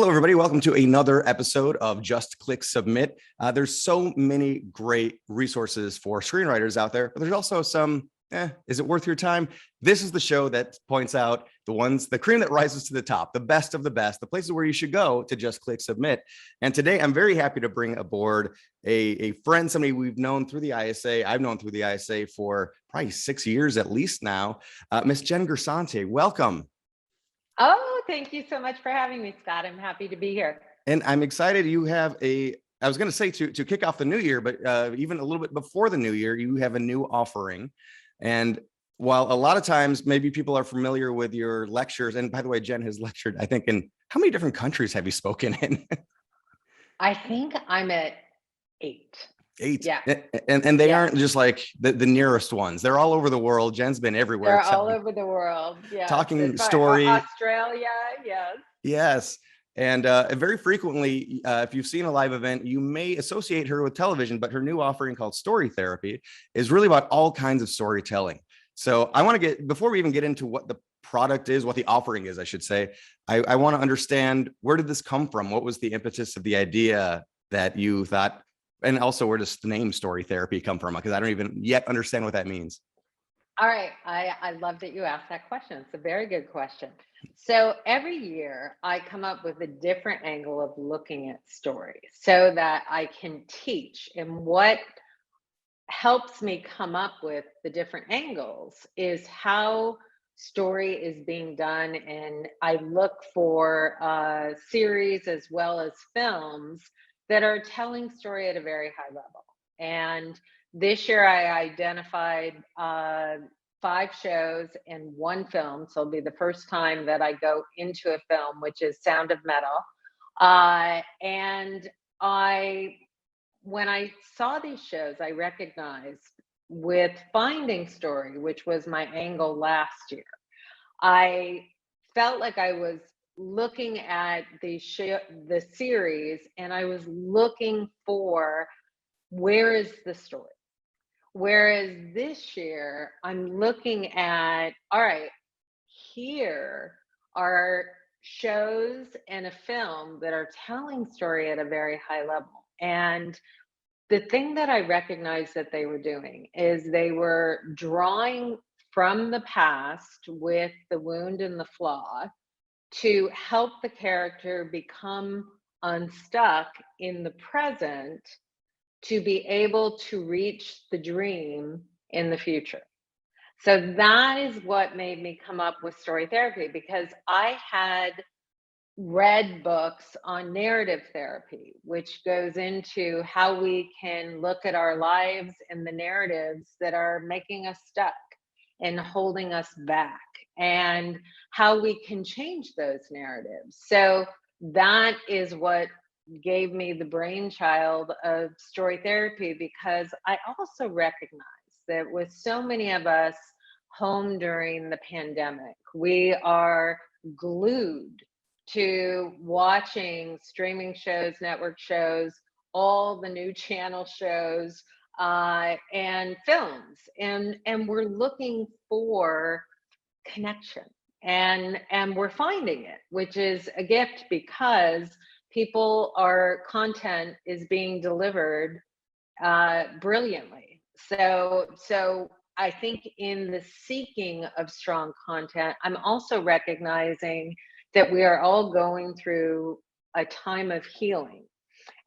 Hello, everybody. Welcome to another episode of Just Click Submit. There's so many great resources for screenwriters out there, but there's also some, is it worth your time? This is the show that points out the cream that rises to the top, the best of the best, the places where you should go to just click submit. And today I'm very happy to bring aboard a friend, somebody we've known through the ISA. I've known through the ISA for probably 6 years at least now. Miss Jen Grisanti, welcome. Oh, thank you so much for having me, Scott. I'm happy to be here. And I'm excited you have I was going to say to kick off the new year, but even a little bit before the new year, you have a new offering. And while a lot of times maybe people are familiar with your lectures, and by the way, Jen has lectured, I think, in how many different countries have you spoken in? I think I'm at 8. 8. Yeah. And they aren't just like the nearest ones. They're all over the world. Jen's been everywhere. They're all over the world. Yeah. Talking story. Australia, yes. Yes. And very frequently, if you've seen a live event, you may associate her with television, but her new offering called Story Therapy is really about all kinds of storytelling. So I want to before we even get into what the product is, what the offering is, I should say, I want to understand, where did this come from? What was the impetus of the idea that you thought, and also where does the name Story Therapy come from? Because I don't even yet understand what that means. All right. I love that you asked that question. It's a very good question. So every year I come up with a different angle of looking at stories so that I can teach. And what helps me come up with the different angles is how story is being done. And I look for series as well as films that are telling story at a very high level. And this year I identified 5 shows and 1 film. So it'll be the first time that I go into a film, which is Sound of Metal. And when I saw these shows, I recognized with Finding Story, which was my angle last year, I felt like I was looking at the series and I was looking for, where is the story? Whereas this year I'm looking at, all right, here are shows and a film that are telling story at a very high level. And the thing that I recognized that they were doing is they were drawing from the past with the wound and the flaw to help the character become unstuck in the present to be able to reach the dream in the future. So that is what made me come up with story therapy, because I had read books on narrative therapy, which goes into how we can look at our lives and the narratives that are making us stuck and holding us back, and how we can change those narratives. So that is what gave me the brainchild of story therapy, because I also recognize that with so many of us home during the pandemic, we are glued to watching streaming shows, network shows, all the new channel shows, and films, and we're looking for connection, and we're finding it, which is a gift, because content is being delivered brilliantly. So I think in the seeking of strong content, I'm also recognizing that we are all going through a time of healing.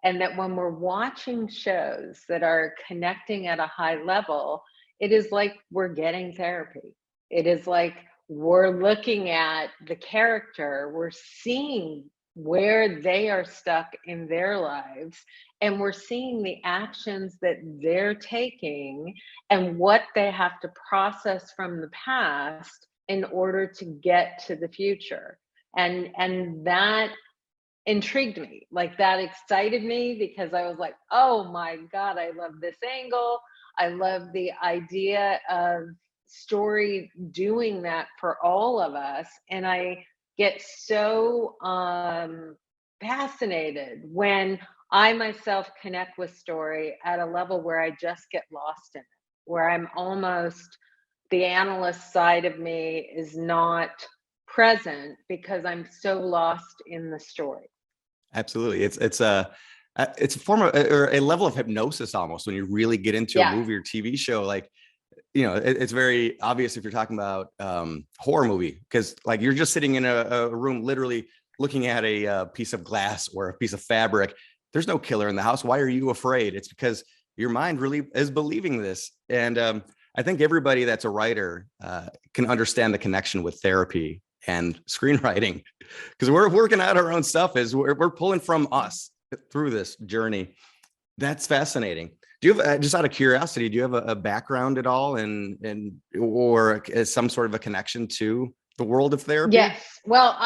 And that when we're watching shows that are connecting at a high level, it is like we're getting therapy. It is like we're looking at the character, we're seeing where they are stuck in their lives, and we're seeing the actions that they're taking and what they have to process from the past in order to get to the future. And that intrigued me, like that excited me, because I was like, oh my God, I love this angle. I love the idea of story doing that for all of us. And I get so fascinated when I myself connect with story at a level where I just get lost in it, where I'm almost, the analyst side of me is not present because I'm so lost in the story. Absolutely. It's a form of, or a level of hypnosis almost, when you really get into a Yeah. movie or TV show. Like, it's very obvious if you're talking about horror movie, because like you're just sitting in a room, literally looking at a piece of glass or a piece of fabric. There's no killer in the house. Why are you afraid? It's because your mind really is believing this. And I think everybody that's a writer can understand the connection with therapy and screenwriting, because we're working out our own stuff as we're pulling from us through this journey. That's fascinating. Do you have, just out of curiosity, do you have a background at all or some sort of a connection to the world of therapy? Yes. Well,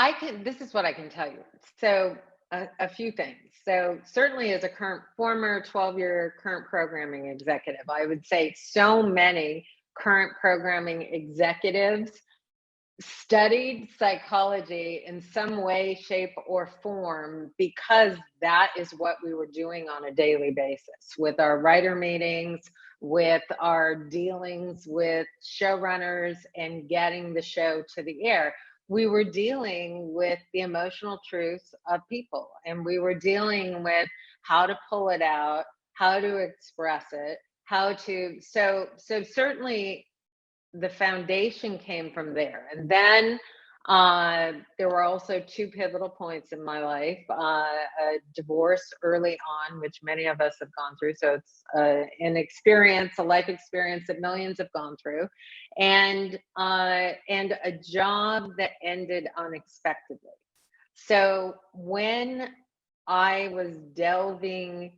this is what I can tell you. So, a few things. So, certainly as a former 12-year current programming executive, I would say so many current programming executives studied psychology in some way, shape, or form, because that is what we were doing on a daily basis with our writer meetings, with our dealings with showrunners and getting the show to the air. We were dealing with the emotional truths of people, and we were dealing with how to pull it out, how to express it, so certainly the foundation came from there. And then there were also two pivotal points in my life, a divorce early on, which many of us have gone through. So it's a life experience that millions have gone through, and a job that ended unexpectedly. So when I was delving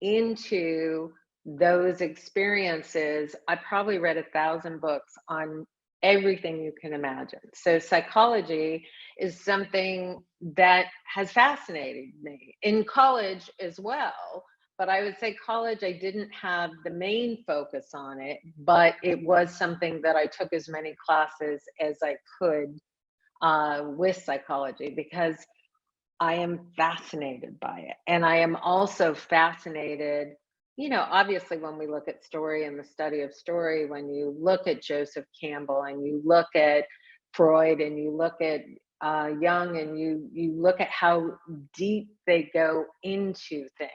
into those experiences, I probably read 1,000 books on everything you can imagine. So psychology is something that has fascinated me in college as well. But I would say college, I didn't have the main focus on it, but it was something that I took as many classes as I could with psychology, because I am fascinated by it. And I am also fascinated, obviously, when we look at story and the study of story, when you look at Joseph Campbell and you look at Freud and you look at Jung, and you look at how deep they go into things.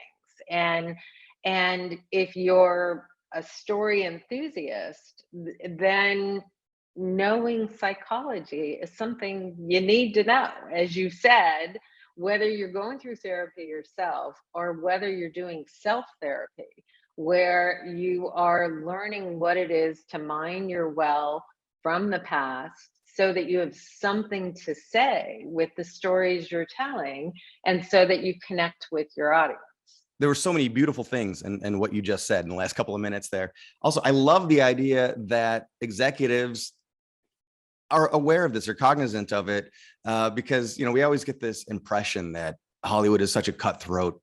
And if you're a story enthusiast, then knowing psychology is something you need to know. As you said, whether you're going through therapy yourself or whether you're doing self therapy, where you are learning what it is to mine your well from the past so that you have something to say with the stories you're telling, and so that you connect with your audience. There were so many beautiful things and what you just said in the last couple of minutes there. Also, I love the idea that executives are aware of this or cognizant of it, because we always get this impression that Hollywood is such a cutthroat,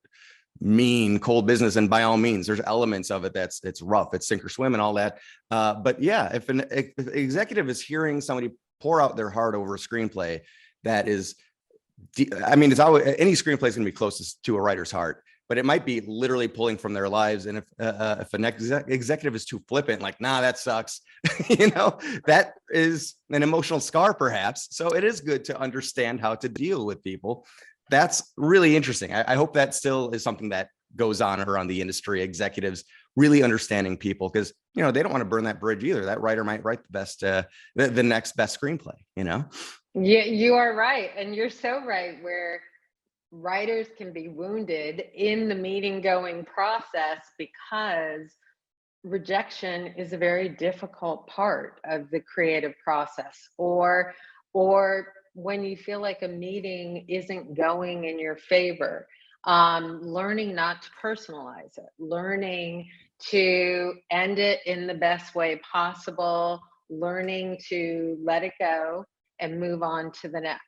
mean, cold business, and by all means, there's elements of it it's rough, it's sink or swim, and all that. But yeah, if an executive is hearing somebody pour out their heart over a screenplay, that is, it's always, any screenplay is going to be closest to a writer's heart, but it might be literally pulling from their lives. And if an executive is too flippant, like, nah, that sucks, that is an emotional scar, perhaps. So it is good to understand how to deal with people. That's really interesting. I hope that still is something that goes on around the industry, executives really understanding people, because, they don't want to burn that bridge either. That writer might write the best, the next best screenplay, Yeah, you are right. And you're so right, where writers can be wounded in the meeting going process, because rejection is a very difficult part of the creative process, or when you feel like a meeting isn't going in your favor, learning not to personalize it, learning to end it in the best way possible, learning to let it go and move on to the next.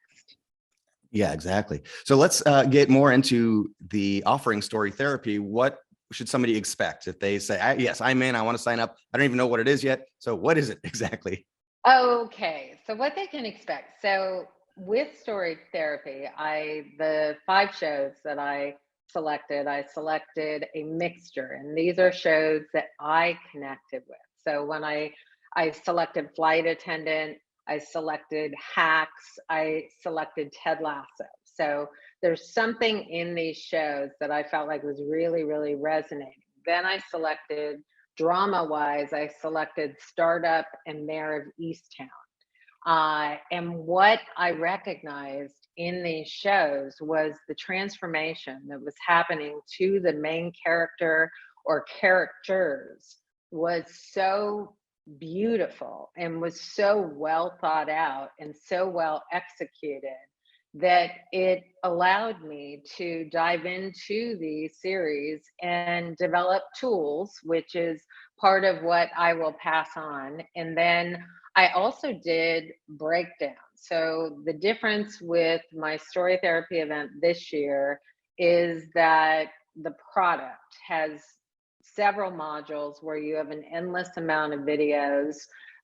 Yeah, exactly. So let's get more into the offering story therapy. What should somebody expect if they say, yes, I'm in, I want to sign up. I don't even know what it is yet. So what is it exactly? Okay, so what they can expect. So with story therapy, the 5 shows that I selected a mixture, and these are shows that I connected with. So when I selected Flight Attendant, I selected Hacks, I selected Ted Lasso. So there's something in these shows that I felt like was really, really resonating. Then I selected, drama wise, I selected Startup and Mayor of Easttown. And what I recognized in these shows was the transformation that was happening to the main character or characters was so beautiful and was so well thought out and so well executed that it allowed me to dive into the series and develop tools, which is part of what I will pass on. And then I also did breakdown. So the difference with my story therapy event this year is that the product has several modules where you have an endless amount of videos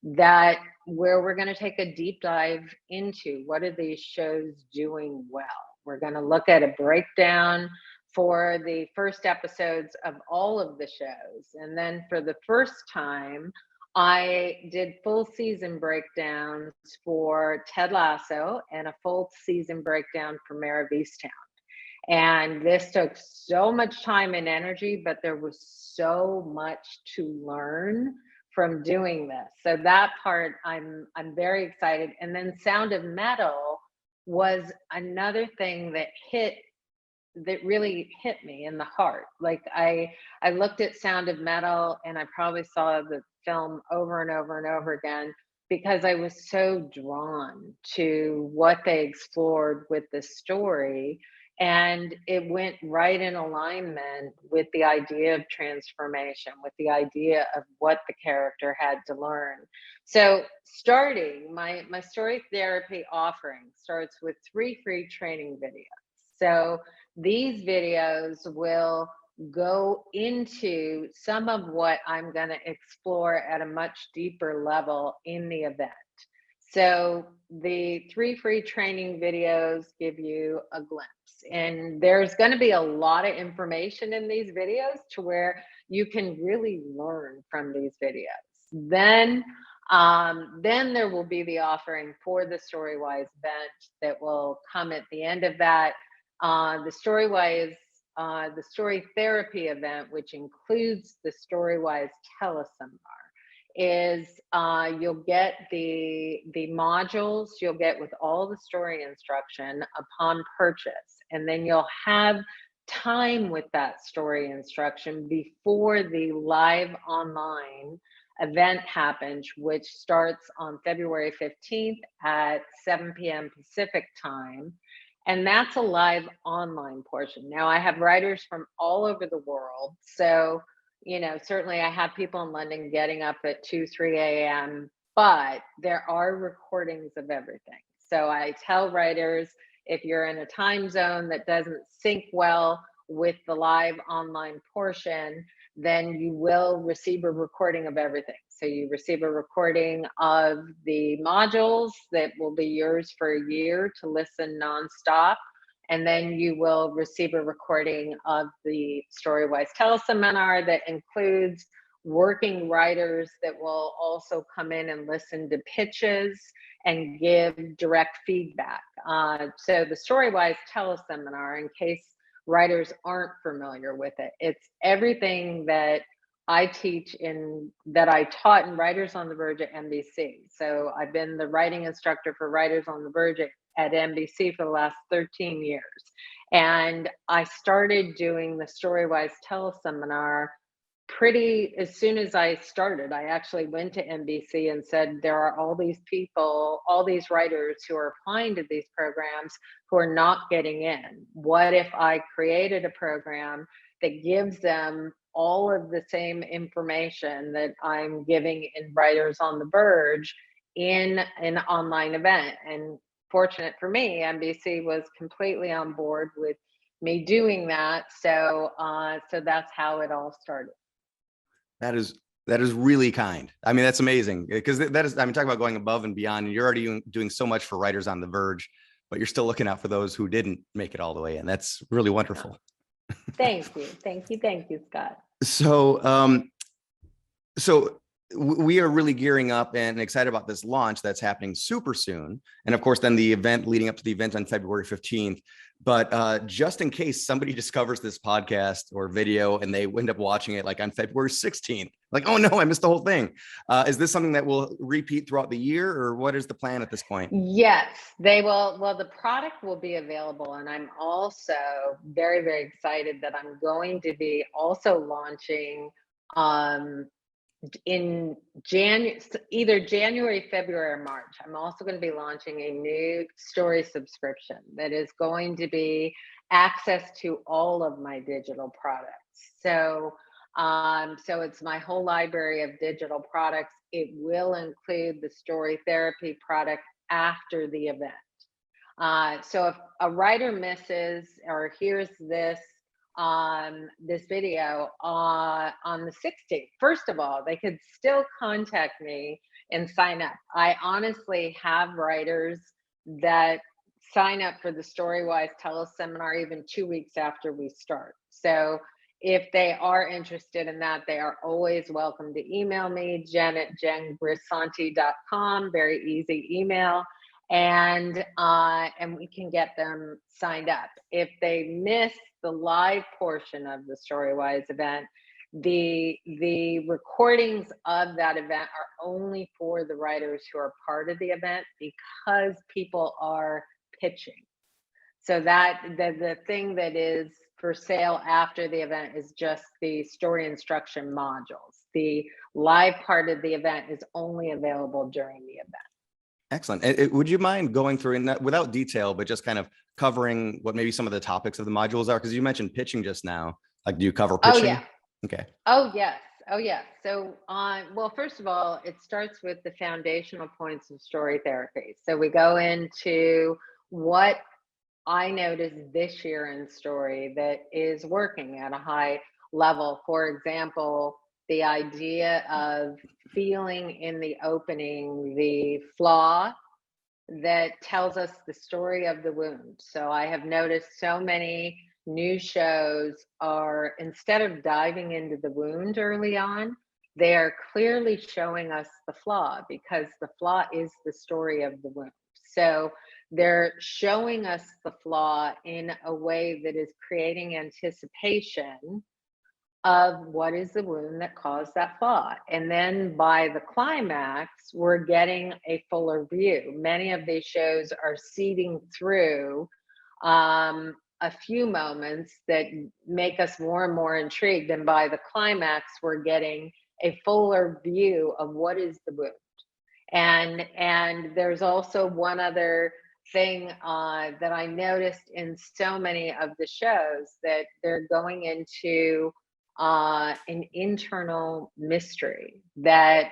that where we're going to take a deep dive into what are these shows doing well. We're going to look at a breakdown for the first episodes of all of the shows. And then for the first time, I did full season breakdowns for Ted Lasso and a full season breakdown for Mayor of Easttown. And this took so much time and energy, but there was so much to learn from doing this. So that part I'm very excited. And then Sound of Metal was another thing that really hit me in the heart. Like I looked at Sound of Metal and I probably saw the film over and over and over again because I was so drawn to what they explored with the story. And it went right in alignment with the idea of transformation, with the idea of what the character had to learn. So starting my story therapy offering starts with 3 free training videos. So these videos will go into some of what I'm going to explore at a much deeper level in the event. So the 3 free training videos give you a glimpse, and there's going to be a lot of information in these videos to where you can really learn from these videos. Then there will be the offering for the StoryWise event that will come at the end of that. The story therapy event, which includes the StoryWise teleseminar, is you'll get the modules you'll get with all the story instruction upon purchase, and then you'll have time with that story instruction before the live online event happens, which starts on February 15th at 7 p.m. Pacific time. And that's a live online portion. Now I have writers from all over the world. So, certainly I have people in London getting up at 2, 3 a.m., but there are recordings of everything. So I tell writers, if you're in a time zone that doesn't sync well with the live online portion, then you will receive a recording of everything. So you receive a recording of the modules that will be yours for a year to listen nonstop. And then you will receive a recording of the StoryWise teleseminar that includes working writers that will also come in and listen to pitches and give direct feedback. So the StoryWise teleseminar, in case writers aren't familiar with it, it's everything that I teach that I taught in Writers on the Verge at NBC. So I've been the writing instructor for Writers on the Verge at NBC for the last 13 years. And I started doing the StoryWise teleseminar as soon as I started. I actually went to NBC and said, there are all these people, all these writers who are applying to these programs who are not getting in. What if I created a program that gives them all of the same information that I'm giving in Writers on the Verge in an online event? And fortunate for me, NBC was completely on board with me doing that. So that's how it all started. That is really kind. I mean, that's amazing, because talking about going above and beyond, and you're already doing so much for Writers on the Verge, but you're still looking out for those who didn't make it all the way. And that's really wonderful. Thank you, Scott. So we are really gearing up and excited about this launch that's happening super soon. And of course, then the event leading up to the event on February 15th. But just in case somebody discovers this podcast or video and they end up watching it like on February 16th, like, oh no, I missed the whole thing. Is this something that will repeat throughout the year, or what is the plan at this point? Yes, they will. Well, the product will be available. And I'm also very, very excited that I'm going to be also launching in either January, February, or March. I'm also going to be launching a new story subscription that is going to be access to all of my digital products. So it's my whole library of digital products. It will include the story therapy product after the event. So if a writer misses or hears this video on the 16th, first of all, they could still contact me and sign up. I honestly have writers that sign up for the Storywise teleseminar even 2 weeks after we start. So if they are interested in that, they are always welcome to email me, jen@grisanti.com, very easy email. And we can get them signed up. If they miss the live portion of the Storywise event, the recordings of that event are only for the writers who are part of the event, because people are pitching. So that the thing that is for sale after the event is just the story instruction modules. The live part of the event is only available during the event. Excellent. Would you mind going through, and without detail, but just kind of covering what maybe some of the topics of the modules are? Because you mentioned pitching just now. Like, do you cover pitching? Oh, yeah. Okay. Oh, yes. Oh, yes. So, well, first of all, it starts with the foundational points of story therapy. So we go into what I noticed this year in story that is working at a high level. For example, the idea of feeling in the opening the flaw that tells us the story of the wound. So I have noticed so many new shows are, instead of diving into the wound early on, they are clearly showing us the flaw, because the flaw is the story of the wound. So they're showing us the flaw in a way that is creating anticipation of what is the wound that caused that flaw. And then by the climax, we're getting a fuller view. Many of these shows are seeding through a few moments that make us more and more intrigued. And by the climax, we're getting a fuller view of what is the wound. And there's also one other thing that I noticed in so many of the shows, that they're going into an internal mystery, that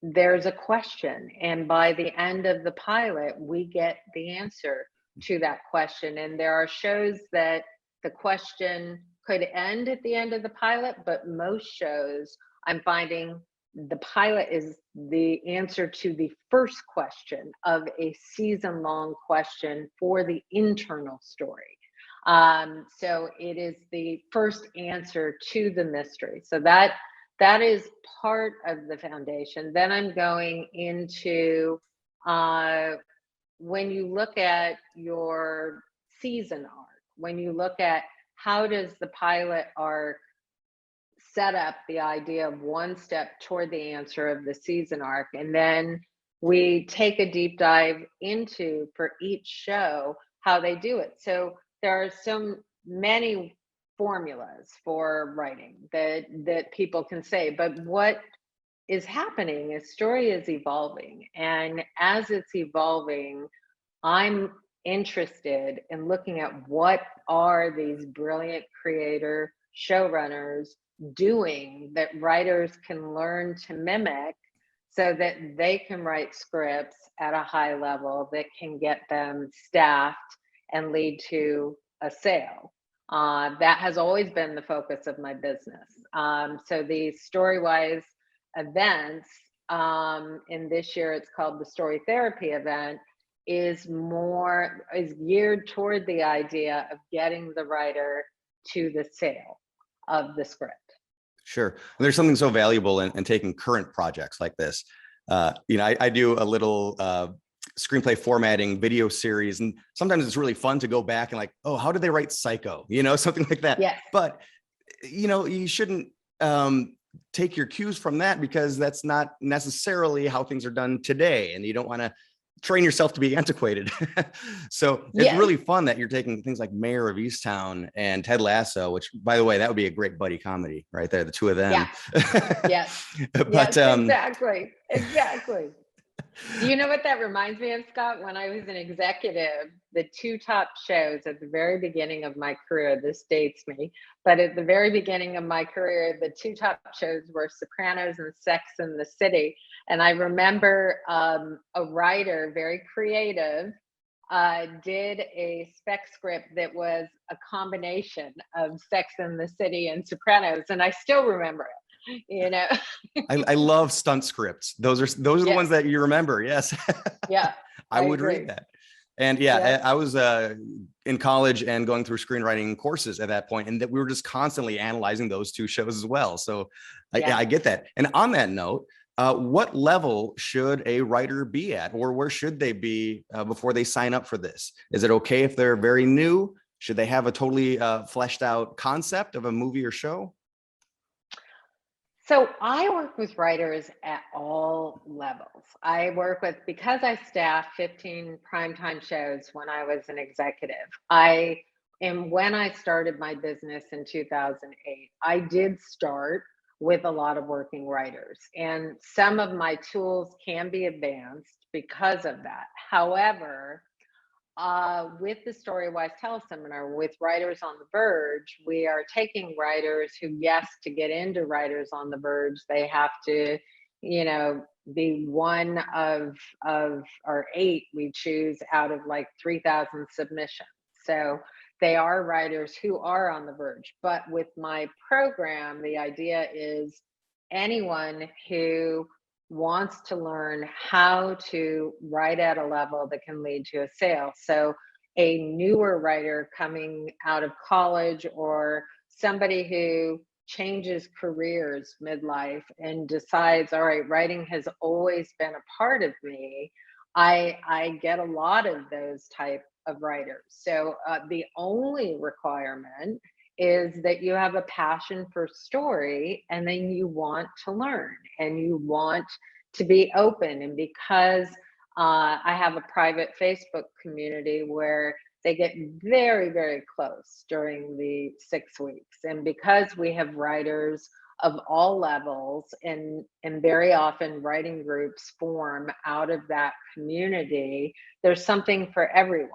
there's a question, and by the end of the pilot, we get the answer to that question. And there are shows that the question could end at the end of the pilot, but most shows, I'm finding, the pilot is the answer to the first question of a season-long question for the internal story. So it is the first answer to the mystery. So that is part of the foundation. Then I'm going into when you look at your season arc, when you look at how does the pilot arc set up the idea of one step toward the answer of the season arc, and then we take a deep dive into, for each show, how they do it. So there are so many formulas for writing that people can say, but what is happening is story is evolving, and as it's evolving, I'm interested in looking at what are these brilliant creator showrunners doing that writers can learn to mimic, so that they can write scripts at a high level that can get them staffed and lead to a sale. That has always been the focus of my business. So the Storywise events, in this year it's called the Story Therapy event, is geared toward the idea of getting the writer to the sale of the script. Sure. And there's something so valuable in taking current projects like this. I do a little screenplay formatting video series, and sometimes it's really fun to go back and like, oh, how did they write Psycho? Something like that. Yes. But you shouldn't take your cues from that, because that's not necessarily how things are done today, and you don't want to train yourself to be antiquated. So it's really fun that you're taking things like Mayor of Easttown and Ted Lasso, which, by the way, that would be a great buddy comedy right there, the two of them. Yeah. Yes. But yes, exactly. Do you know what that reminds me of, Scott? When I was an executive, the two top shows at the very beginning of my career, this dates me, but at the very beginning of my career, the two top shows were Sopranos and Sex and the City. And I remember a writer, very creative, did a spec script that was a combination of Sex and the City and Sopranos, and I still remember it. I love Stunt Scripts. Those are the ones that you remember. Yes. Yeah. I would read that. And I was in college and going through screenwriting courses at that point, and that we were just constantly analyzing those two shows as well. So I get that. And on that note, what level should a writer be at, or where should they be before they sign up for this? Is it okay if they're very new? Should they have a totally fleshed out concept of a movie or show? So I work with writers at all levels. Because I staffed 15 primetime shows when I was an executive. When I started my business in 2008, I did start with a lot of working writers, and some of my tools can be advanced because of that. However, with the Storywise teleseminar with Writers on the Verge, we are taking writers who, yes, to get into Writers on the Verge, they have to, be one of or 8 we choose out of like 3,000 submissions. So they are writers who are on the verge. But with my program, the idea is anyone who wants to learn how to write at a level that can lead to a sale. So a newer writer coming out of college, or somebody who changes careers midlife and decides, all right, writing has always been a part of me. I get a lot of those type of writers. So the only requirement is that you have a passion for story, and then you want to learn and you want to be open. And because I have a private Facebook community where they get very, very close during the 6 weeks. And because we have writers of all levels, and very often writing groups form out of that community, there's something for everyone.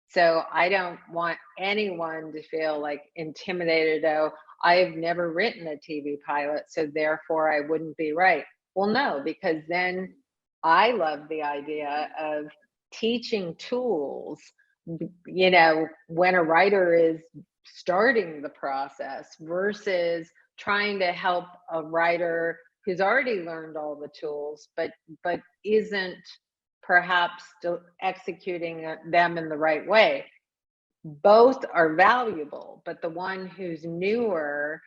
So I don't want anyone to feel like intimidated. Oh, I've never written a TV pilot, so therefore I wouldn't be right. Well, no, because then I love the idea of teaching tools, when a writer is starting the process versus trying to help a writer who's already learned all the tools, but isn't perhaps still executing them in the right way. Both are valuable, but the one who's newer,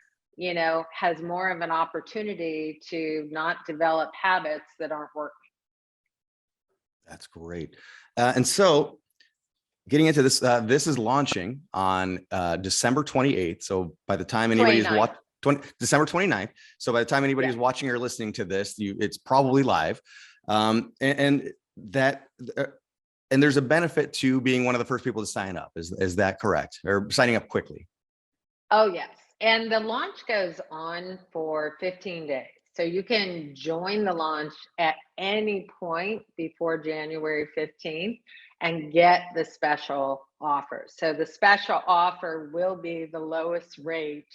has more of an opportunity to not develop habits that aren't working. That's great. And so getting into this, this is launching on December 28th. So by the time anybody is watching, December 29th. So by the time anybody is watching or listening to this, it's probably live. And there's a benefit to being one of the first people to sign up. Is that correct? Or signing up quickly? Oh, yes. And the launch goes on for 15 days. So you can join the launch at any point before January 15th and get the special offer. So the special offer will be the lowest rate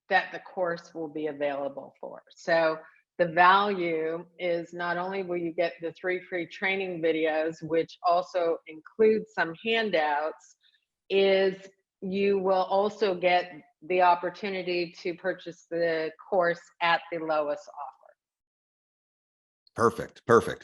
that the course will be available for. So the value is not only will you get the 3 free training videos, which also include some handouts, is you will also get the opportunity to purchase the course at the lowest offer. Perfect.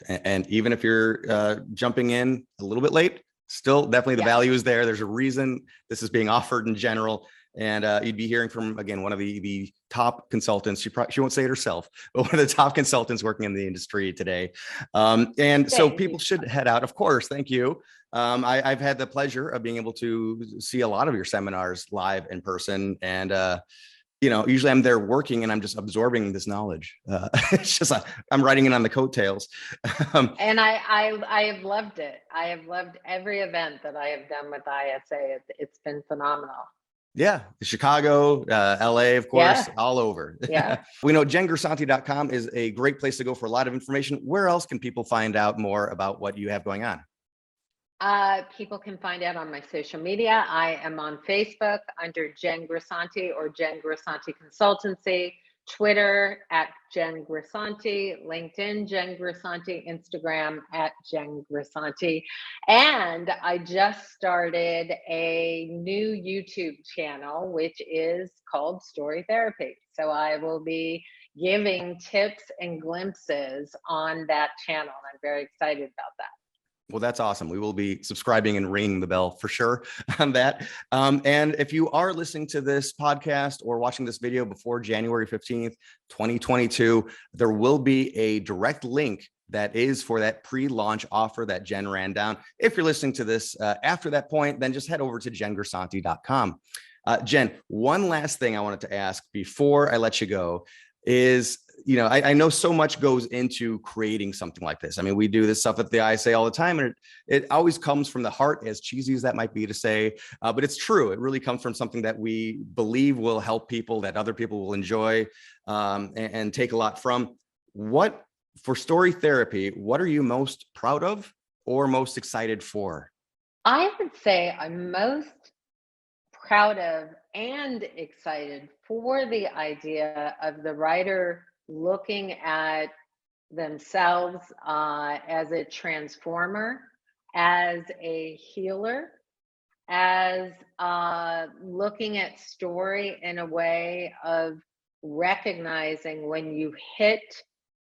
And even if you're jumping in a little bit late, still definitely the value is there. There's a reason this is being offered in general. And you'd be hearing from, again, one of the top consultants. She won't say it herself, but one of the top consultants working in the industry today. And so people should head out. Of course, thank you. I've had the pleasure of being able to see a lot of your seminars live in person, and usually I'm there working and I'm just absorbing this knowledge. It's just I'm writing it on the coattails. And I have loved it. I have loved every event that I have done with ISA. It's been phenomenal. Yeah, Chicago, LA, of course, all over. Yeah. We know jengrisanti.com is a great place to go for a lot of information. Where else can people find out more about what you have going on? People can find out on my social media. I am on Facebook under Jen Grisanti or Jen Grisanti Consultancy, Twitter at Jen Grisanti, LinkedIn Jen Grisanti, Instagram at Jen Grisanti. And I just started a new YouTube channel, which is called Story Therapy. So I will be giving tips and glimpses on that channel. I'm very excited about that. Well, that's awesome. We will be subscribing and ringing the bell for sure on that. And if you are listening to this podcast or watching this video before January 15th, 2022, there will be a direct link that is for that pre-launch offer that Jen ran down. If you're listening to this after that point, then just head over to jengrisanti.com. Jen, one last thing I wanted to ask before I let you go is, I know so much goes into creating something like this. I mean, we do this stuff at the ISA all the time, and it always comes from the heart, as cheesy as that might be to say, but it's true. It really comes from something that we believe will help people, that other people will enjoy and take a lot from. For Story Therapy, what are you most proud of or most excited for? I would say I'm most proud of and excited for the idea of the writer looking at themselves as a transformer, as a healer, as looking at story in a way of recognizing when you hit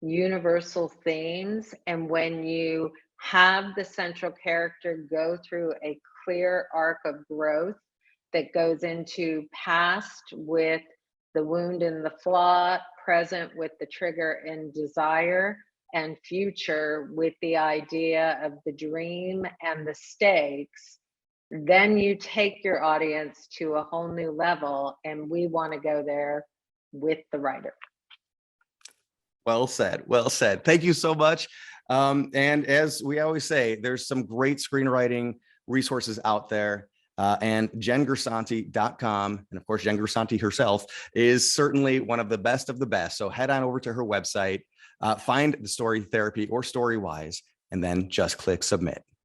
universal themes and when you have the central character go through a clear arc of growth that goes into past with the wound and the flaw, present with the trigger and desire, and future with the idea of the dream and the stakes, then you take your audience to a whole new level, and we want to go there with the writer. Well said. Well said. Thank you so much. And as we always say, there's some great screenwriting resources out there. And jengrisanti.com, and of course, Jen Grisanti herself is certainly one of the best of the best. So head on over to her website, find the Story Therapy or Storywise, and then just click submit.